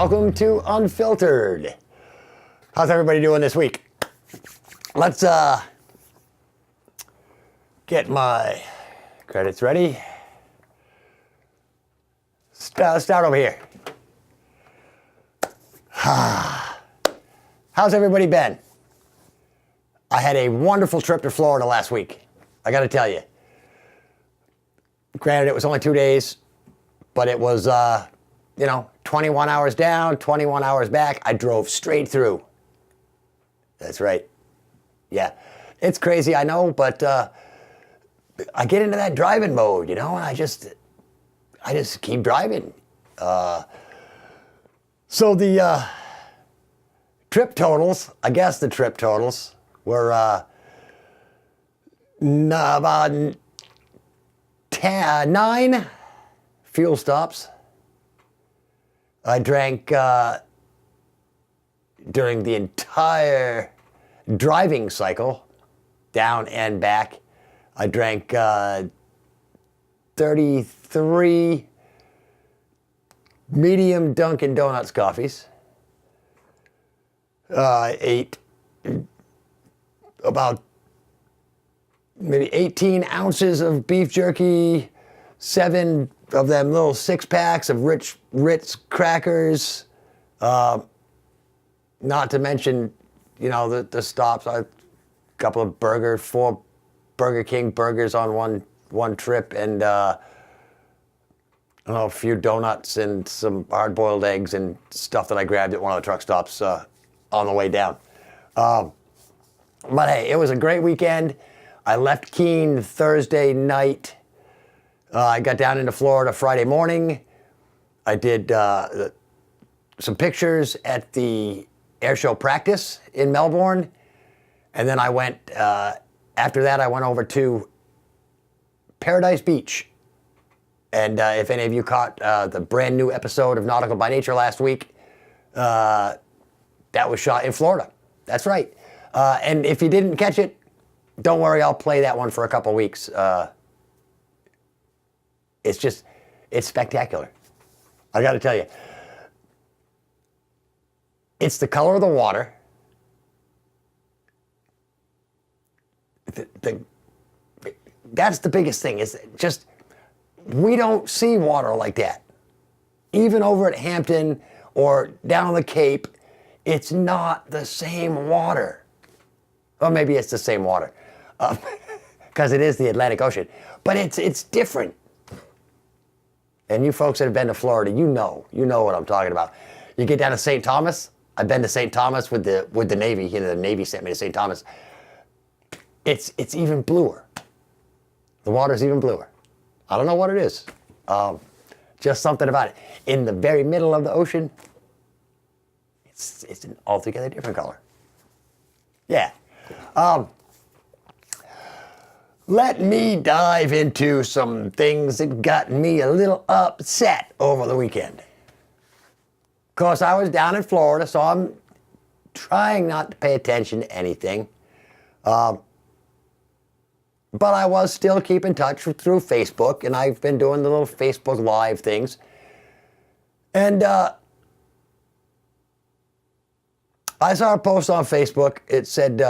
Welcome to Unfiltered. How's everybody doing this week? Let's get my credits ready. Start over here. How's everybody been? I had a wonderful trip to Florida last week. I got to tell you. Granted, it was only 2 days, but it was, 21 hours down, 21 hours back. I drove straight through. That's right. Yeah. It's crazy, I know, but I get into that driving mode, and I just keep driving. So the trip totals, were about 9 fuel stops. I drank during the entire driving cycle, down and back. I drank 33 medium Dunkin' Donuts coffees. I ate about maybe 18 ounces of beef jerky, 7 of them little 6-packs of Ritz crackers, not to mention, the stops. A couple of 4 Burger King burgers on one trip, and a few donuts and some hard-boiled eggs and stuff that I grabbed at one of the truck stops on the way down. But hey, it was a great weekend. I left Keene Thursday night. I got down into Florida Friday morning. I did some pictures at the air show practice in Melbourne. And then I went, after that, I went over to Paradise Beach. And if any of you caught the brand new episode of Nautical by Nature last week, that was shot in Florida. That's right. And if you didn't catch it, don't worry, I'll play that one for a couple weeks. It's spectacular. I got to tell you. It's the color of the water. That's the biggest thing, is just, we don't see water like that. Even over at Hampton or down on the Cape, it's not the same water. Or maybe it's the same water, because it is the Atlantic Ocean. But it's different. And you folks that have been to Florida, you know what I'm talking about. You get down to St. Thomas. I've been to St. Thomas with the Navy. The Navy sent me to St. Thomas. It's even bluer. The water's even bluer. I don't know what it is. Just something about it. In the very middle of the ocean, it's an altogether different color. Yeah. Let me dive into some things that got me a little upset over the weekend. Of course, I was down in Florida, so I'm trying not to pay attention to anything. But I was still keeping in touch through Facebook, and I've been doing the little Facebook Live things. And I saw a post on Facebook. It said,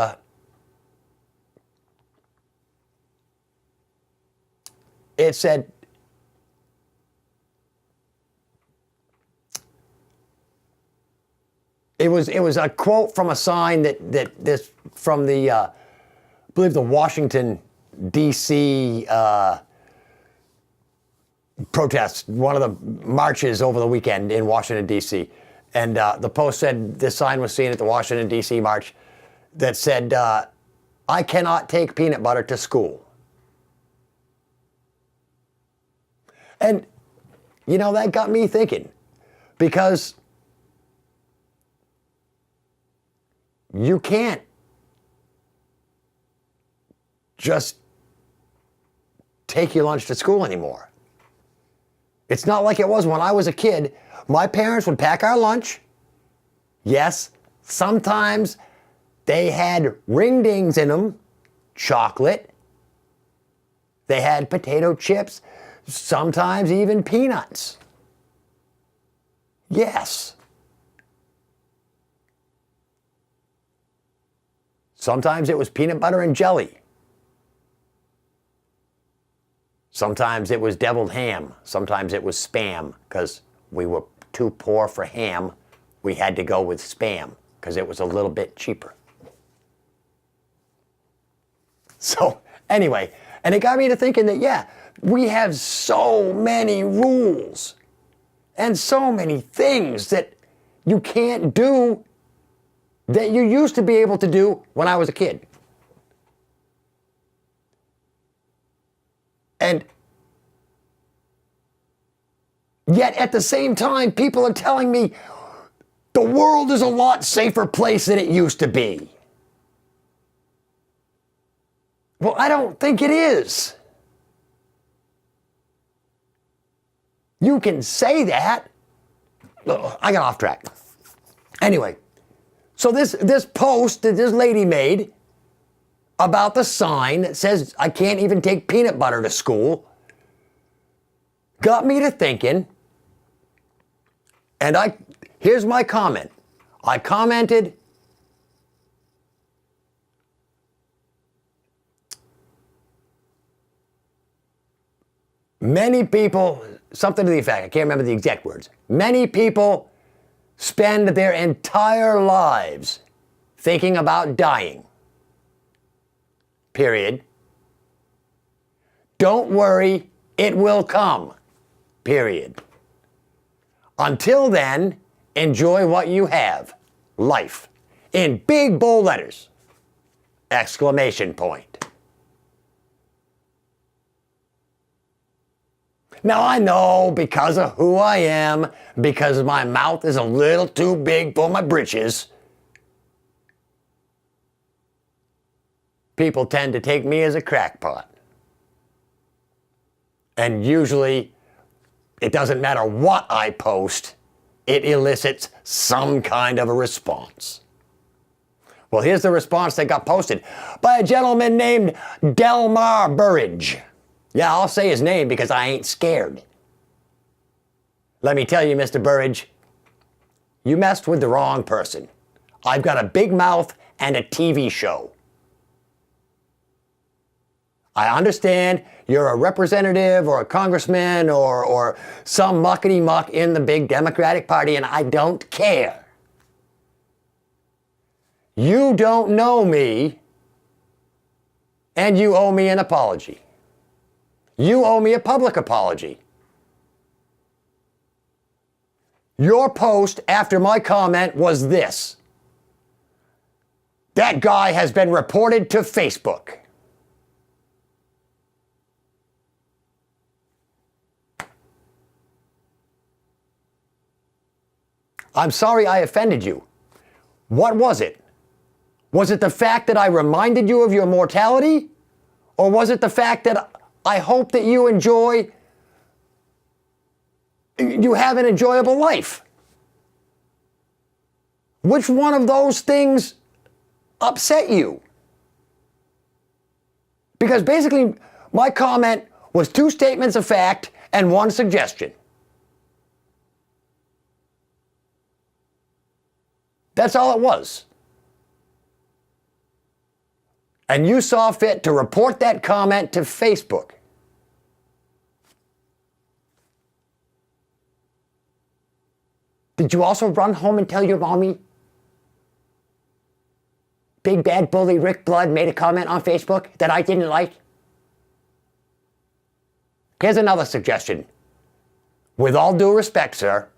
it was a quote from a sign that this from the I believe the Washington D.C. Protests, one of the marches over the weekend in Washington D.C. And the post said, this sign was seen at the Washington D.C. march that said, "I cannot take peanut butter to school." And, that got me thinking, because you can't just take your lunch to school anymore. It's not like it was when I was a kid. My parents would pack our lunch. Yes, sometimes they had ring dings in them, chocolate. They had potato chips, sometimes even peanuts. Yes, Sometimes it was peanut butter and jelly. Sometimes it was deviled ham. Sometimes it was Spam, because we were too poor for ham. We had to go with Spam because it was a little bit cheaper. So anyway, and it got me to thinking that, yeah, we have so many rules and so many things that you can't do that you used to be able to do when I was a kid. And yet at the same time, people are telling me the world is a lot safer place than it used to be. Well, I don't think it is. You can say that. I got off track. Anyway, so this post that this lady made about the sign that says I can't even take peanut butter to school got me to thinking, and here's my comment. I commented, many people, something to the effect, I can't remember the exact words, many people spend their entire lives thinking about dying. Period. Don't worry, it will come. Period. Until then, enjoy what you have. Life. In big bold letters. Exclamation point. Now I know, because of who I am, because my mouth is a little too big for my britches, people tend to take me as a crackpot. And usually, it doesn't matter what I post, it elicits some kind of a response. Well, here's the response that got posted by a gentleman named Delmar Burrage. Yeah, I'll say his name because I ain't scared. Let me tell you, Mr. Burrage, you messed with the wrong person. I've got a big mouth and a TV show. I understand you're a representative or a congressman or some muckety-muck in the big Democratic Party, and I don't care. You don't know me, and you owe me an apology. You owe me a public apology. Your post after my comment was this: that guy has been reported to Facebook. I'm sorry I offended you. What was it? Was it the fact that I reminded you of your mortality? Or was it the fact that I hope that you have an enjoyable life? Which one of those things upset you? Because basically, my comment was 2 statements of fact and 1 suggestion. That's all it was. And you saw fit to report that comment to Facebook. Did you also run home and tell your mommy Big Bad Bully Rick Blood made a comment on Facebook that I didn't like? Here's another suggestion. With all due respect, sir,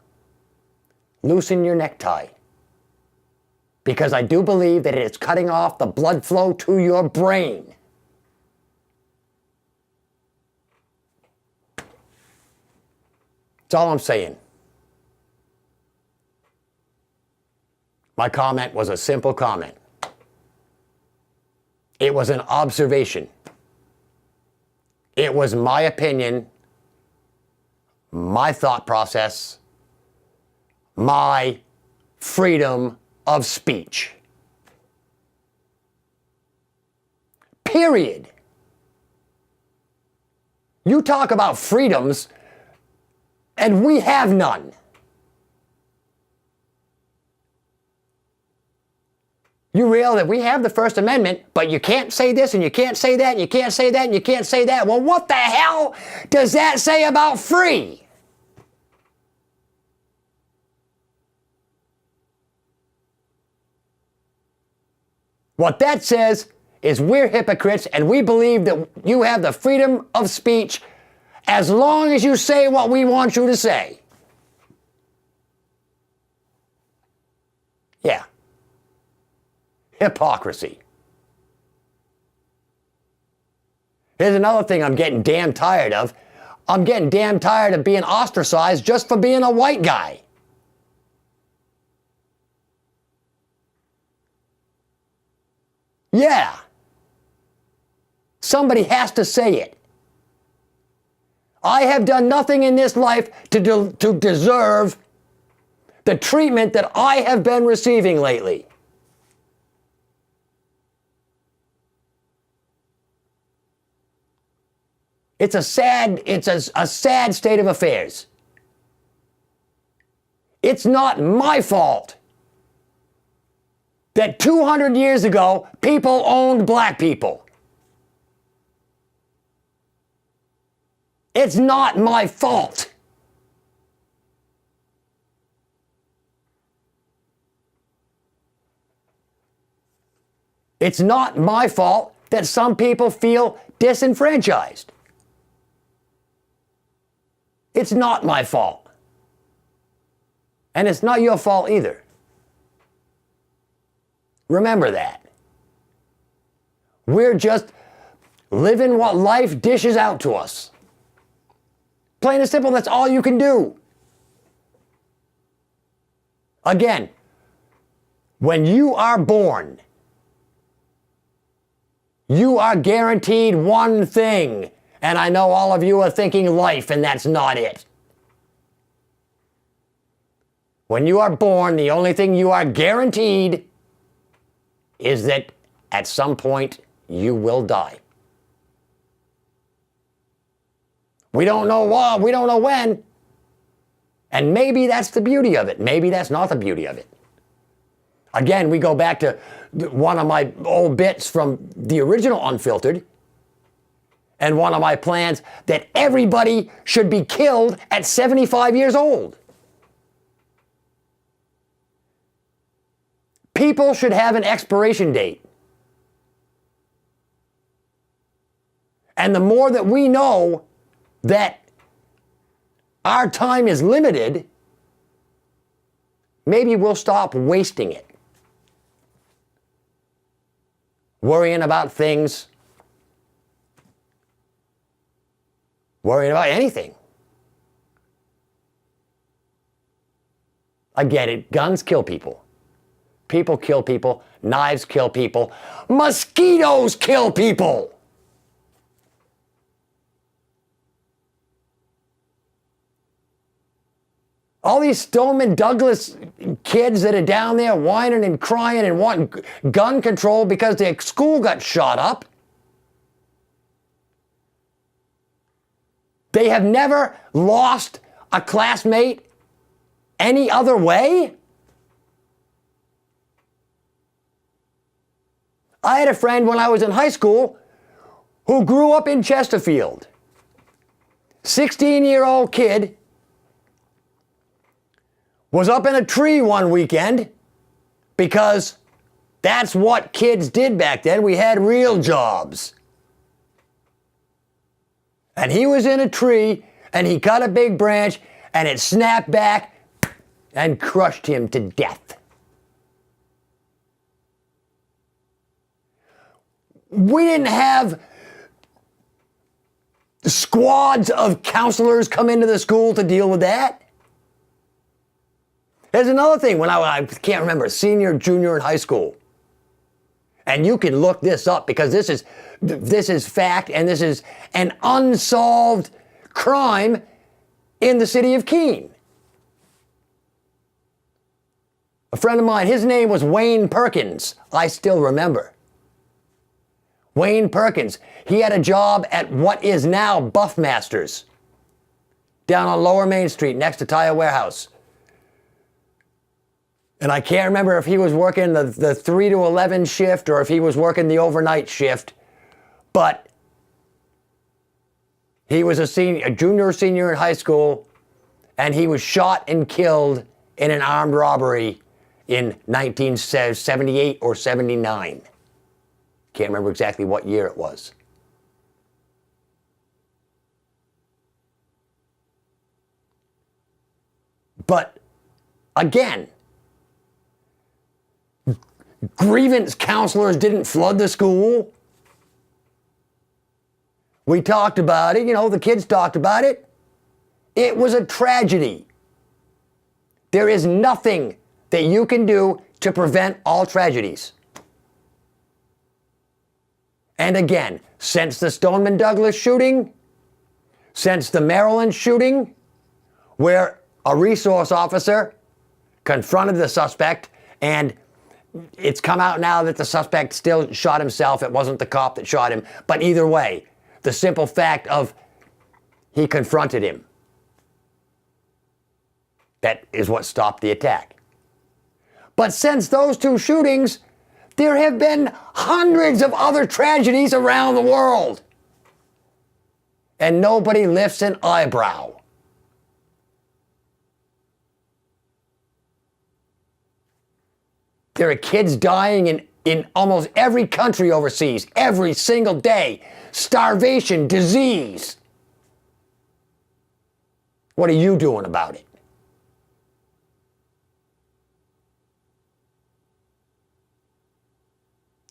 loosen your necktie. Because I do believe that it's cutting off the blood flow to your brain. That's all I'm saying. My comment was a simple comment. It was an observation. It was my opinion, my thought process, my freedom of speech. Period. You talk about freedoms, and we have none. You realize that we have the First Amendment, but you can't say this and you can't say that and you can't say that and you can't say that. Well, what the hell does that say about free? What that says is we're hypocrites and we believe that you have the freedom of speech as long as you say what we want you to say. Yeah. Hypocrisy. Here's another thing I'm getting damn tired of. I'm getting damn tired of being ostracized just for being a white guy. Yeah. Somebody has to say it. I have done nothing in this life to deserve the treatment that I have been receiving lately. It's a sad state of affairs. It's not my fault that 200 years ago, people owned black people. It's not my fault. It's not my fault that some people feel disenfranchised. It's not my fault. And it's not your fault either. Remember that. We're just living what life dishes out to us. Plain and simple, that's all you can do. Again, when you are born, you are guaranteed one thing. And I know all of you are thinking life, and that's not it. When you are born, the only thing you are guaranteed is that at some point you will die. We don't know why, we don't know when. And maybe that's the beauty of it. Maybe that's not the beauty of it. Again, we go back to one of my old bits from the original Unfiltered, and one of my plans that everybody should be killed at 75 years old. People should have an expiration date. And the more that we know that our time is limited, maybe we'll stop wasting it. Worrying about things, worrying about anything. I get it. Guns kill people. People kill people. Knives kill people. Mosquitoes kill people. All these Stoneman Douglas kids that are down there whining and crying and wanting gun control because their school got shot up. They have never lost a classmate any other way? I had a friend when I was in high school who grew up in Chesterfield. 16-year-old kid was up in a tree one weekend because that's what kids did back then. We had real jobs. And he was in a tree, and he cut a big branch, and it snapped back and crushed him to death. We didn't have squads of counselors come into the school to deal with that. There's another thing, when I can't remember, senior, junior in high school. And you can look this up because this is fact, and this is an unsolved crime in the city of Keene. A friend of mine, his name was Wayne Perkins. I still remember. Wayne Perkins. He had a job at what is now Buffmasters down on Lower Main Street next to Tire Warehouse. And I can't remember if he was working the 3 to 11 shift or if he was working the overnight shift, but he was a junior or senior in high school, and he was shot and killed in an armed robbery in 1978 or 79. Can't remember exactly what year it was. But again, grievance counselors didn't flood the school. We talked about it, the kids talked about it. It was a tragedy. There is nothing that you can do to prevent all tragedies. And again, since the Stoneman Douglas shooting, since the Maryland shooting, where a resource officer confronted the suspect, and it's come out now that the suspect still shot himself. It wasn't the cop that shot him. But either way, the simple fact of he confronted him, that is what stopped the attack. But since those two shootings, there have been hundreds of other tragedies around the world. And nobody lifts an eyebrow. There are kids dying in almost every country overseas, every single day. Starvation, disease. What are you doing about it?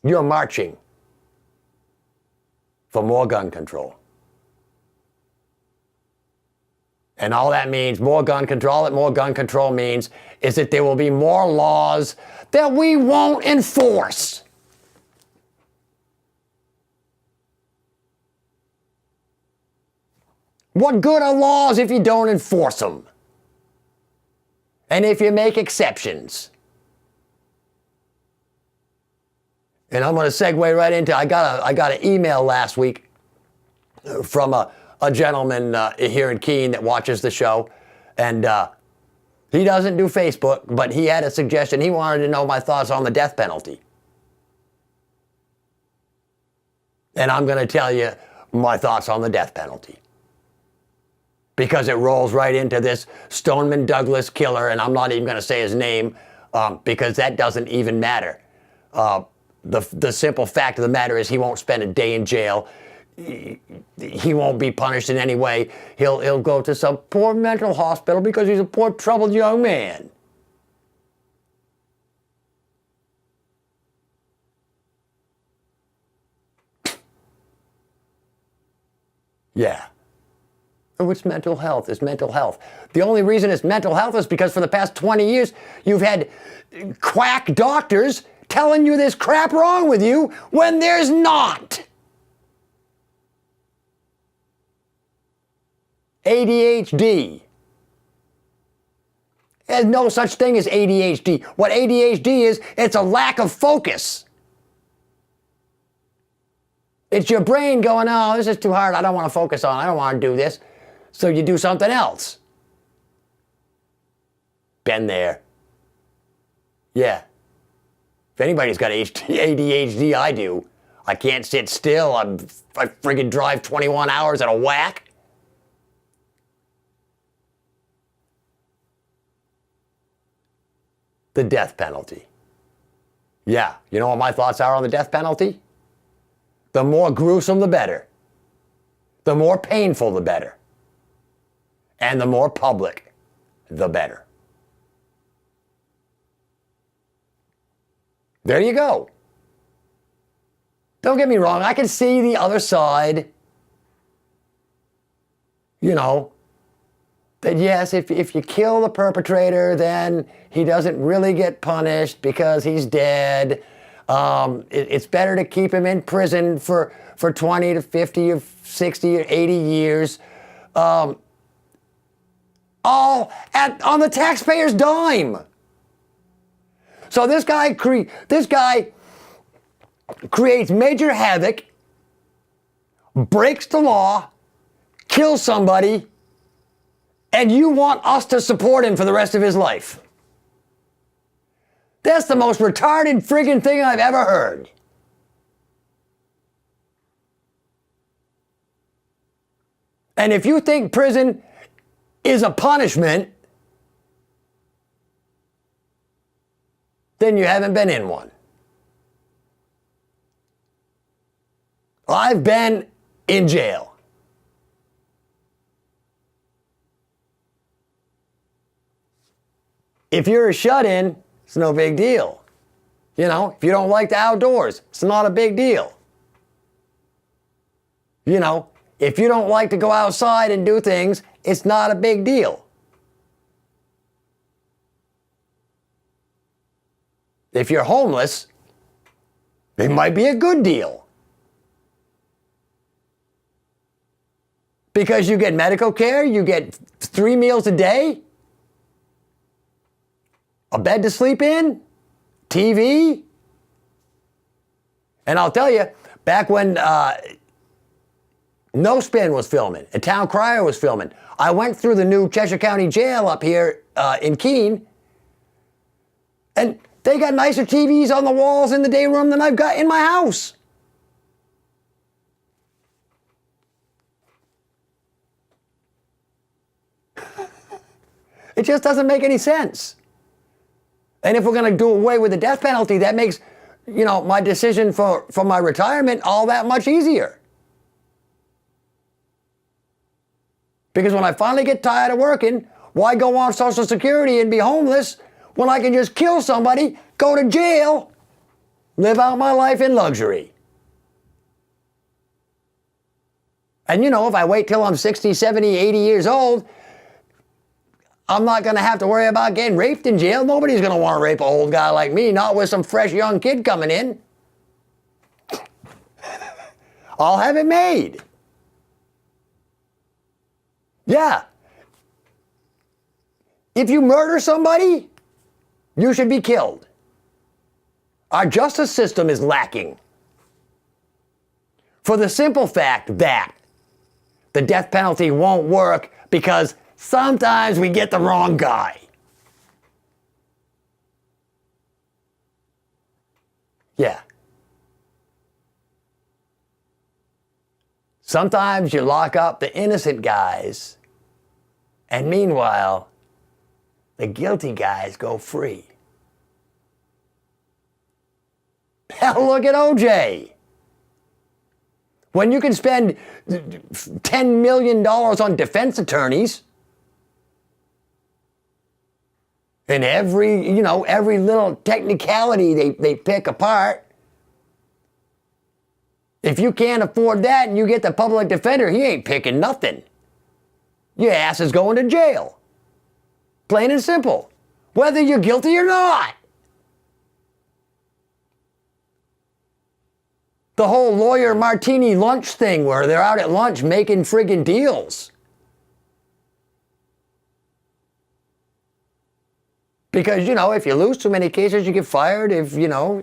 You're marching for more gun control. And all that means, more gun control means is that there will be more laws that we won't enforce. What good are laws if you don't enforce them? And if you make exceptions? And I'm going to segue right into, I got an email last week from a gentleman here in Keene that watches the show, and he doesn't do Facebook, but he had a suggestion. He wanted to know my thoughts on the death penalty. And I'm going to tell you my thoughts on the death penalty, because it rolls right into this Stoneman Douglas killer, and I'm not even going to say his name because that doesn't even matter. The simple fact of the matter is he won't spend a day in jail. He won't be punished in any way. He'll go to some poor mental hospital because he's a poor, troubled young man. Yeah. Oh, it's mental health. It's mental health. The only reason it's mental health is because for the past 20 years, you've had quack doctors telling you there's crap wrong with you when there's not. ADHD. There's no such thing as ADHD. What ADHD is, it's a lack of focus. It's your brain going, oh, this is too hard. I don't want to focus on it. I don't want to do this. So you do something else. Been there. Yeah. If anybody's got ADHD, I do. I can't sit still. I friggin' drive 21 hours at a whack. The death penalty. Yeah, you know what my thoughts are on the death penalty? The more gruesome, the better. The more painful, the better. And the more public, the better. There you go. Don't get me wrong, I can see the other side. That yes, if you kill the perpetrator, then he doesn't really get punished because he's dead. It's better to keep him in prison for 20 to 50 or 60 or 80 years. All on the taxpayer's dime. So this guy creates major havoc, breaks the law, kills somebody, and you want us to support him for the rest of his life. That's the most retarded friggin' thing I've ever heard. And if you think prison is a punishment, then you haven't been in one. I've been in jail. If you're a shut-in, it's no big deal. You know, if you don't like the outdoors, it's not a big deal. You know, if you don't like to go outside and do things, it's not a big deal. If you're homeless, it might be a good deal. Because you get medical care, you get 3 meals a day, a bed to sleep in, TV. And I'll tell you, back when No Spin was filming, and Town Crier was filming, I went through the new Cheshire County Jail up here in Keene, and they got nicer TVs on the walls in the day room than I've got in my house. It just doesn't make any sense. And if we're going to do away with the death penalty, that makes, you know, my decision for my retirement all that much easier. Because when I finally get tired of working, why go on Social Security and be homeless when I can just kill somebody, go to jail, live out my life in luxury? And you know, if I wait till I'm 60, 70, 80 years old, I'm not going to have to worry about getting raped in jail. Nobody's going to want to rape an old guy like me, not with some fresh young kid coming in. I'll have it made. Yeah. If you murder somebody, you should be killed. Our justice system is lacking. For the simple fact that the death penalty won't work because sometimes we get the wrong guy. Yeah. Sometimes you lock up the innocent guys, and meanwhile, the guilty guys go free. Hell, look at OJ. When you can spend $10 million on defense attorneys, and every little technicality they pick apart. If you can't afford that and you get the public defender, he ain't picking nothing. Your ass is going to jail. Plain and simple. Whether you're guilty or not. The whole lawyer martini lunch thing where they're out at lunch making friggin' deals. Because, you know, if you lose too many cases, you get fired. If, you know,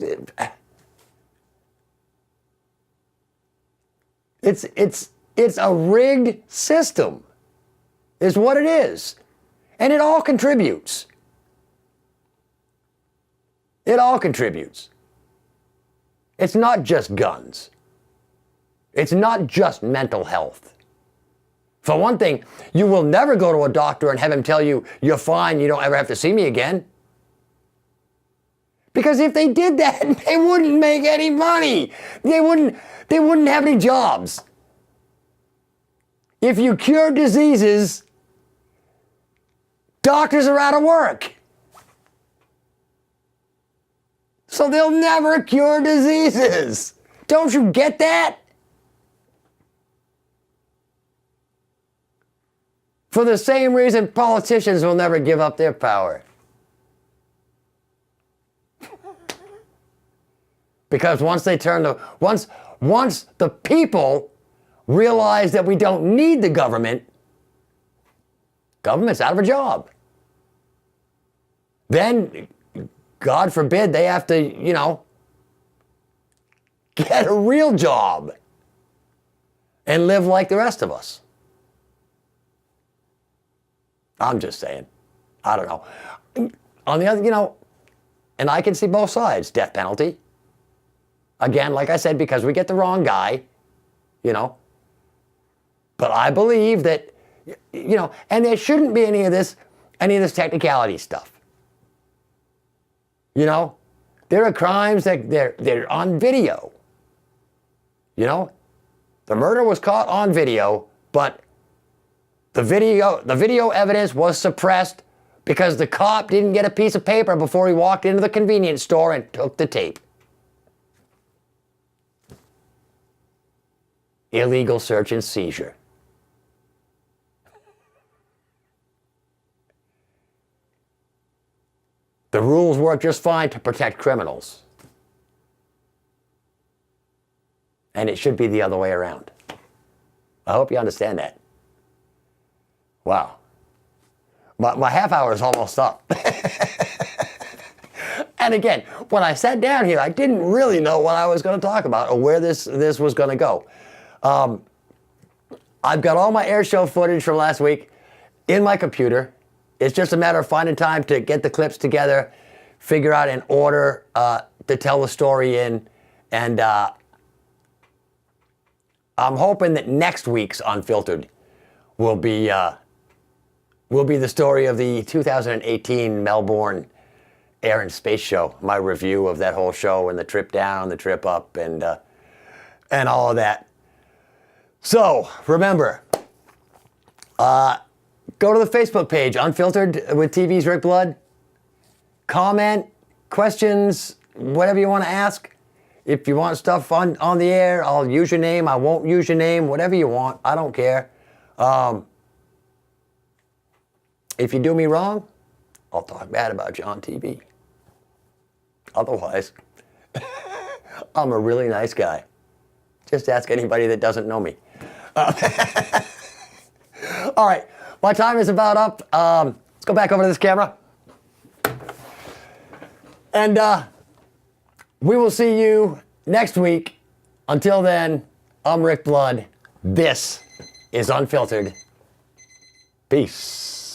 it's a rigged system, is what it is. And it all contributes. It all contributes. It's not just guns. It's not just mental health. For one thing, you will never go to a doctor and have him tell you, you're fine, you don't ever have to see me again. Because if they did that, they wouldn't make any money. They wouldn't have any jobs. If you cure diseases, doctors are out of work. So they'll never cure diseases. Don't you get that? For the same reason politicians will never give up their power. Because once the people realize that we don't need the government's out of a job. Then, God forbid, they have to, you know, get a real job and live like the rest of us. I'm just saying. I don't know. On the other, you know, And I can see both sides. Death penalty. Again, like I said, because we get the wrong guy, you know. But I believe that, you know, and there shouldn't be any of this technicality stuff. You know, there are crimes that they're on video. You know, the murder was caught on video, but the video evidence was suppressed because the cop didn't get a piece of paper before he walked into the convenience store and took the tape. Illegal search and seizure. The rules work just fine to protect criminals. And it should be the other way around. I hope you understand that. Wow. My half hour is almost up. And again, when I sat down here, I didn't really know what I was going to talk about or where this was going to go. I've got all my air show footage from last week in my computer. It's just a matter of finding time to get the clips together, figure out an order to tell the story in, and I'm hoping that next week's Unfiltered will be the story of the 2018 Melbourne Air and Space Show, my review of that whole show and the trip down, the trip up, and all of that. So, remember, go to the Facebook page, Unfiltered with TV's Rick Blood. Comment, questions, whatever you want to ask. If you want stuff on the air, I'll use your name. I won't use your name. Whatever you want. I don't care. If you do me wrong, I'll talk bad about you on TV. Otherwise, I'm a really nice guy. Just ask anybody that doesn't know me. All right. My time is about up. Let's go back over to this camera. And we will see you next week. Until then, I'm Rick Blood. This is Unfiltered. Peace.